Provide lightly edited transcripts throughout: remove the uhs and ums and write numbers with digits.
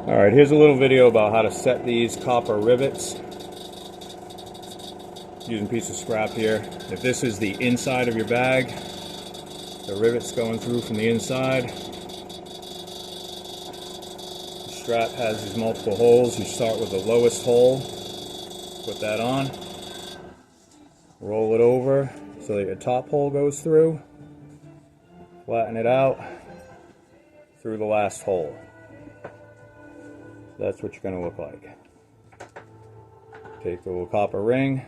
Alright, here's a little video about how to set these copper rivets using a piece of scrap here. If this is the inside of your bag, the rivet's going through from the inside. The strap has these multiple holes. You start with the lowest hole, put that on, roll it over so that your top hole goes through, flatten it out through the last hole. That's what you're going to look like. Take the little copper ring.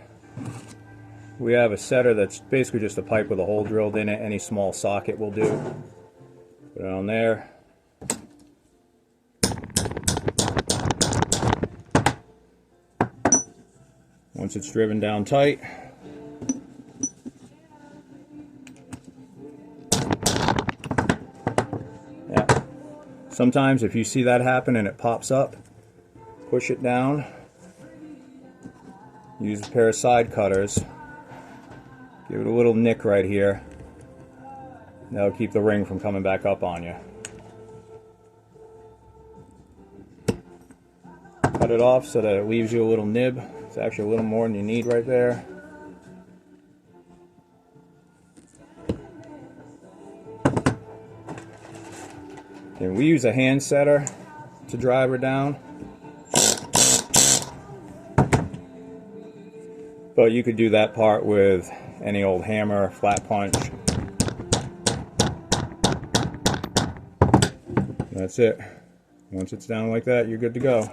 We have a setter that's basically just a pipe with a hole drilled in it. Any small socket will do. Put it on there. Once it's driven down tight, yeah. Sometimes if you see that happen and it pops up, push it down. Use a pair of side cutters. Give it a little nick right here. That'll keep the ring from coming back up on you. Cut it off so that it leaves you a little nib. It's actually a little more than you need right there. And we use a hand setter to drive her down. But you could do that part with any old hammer, flat punch. That's it. Once it's down like that, you're good to go.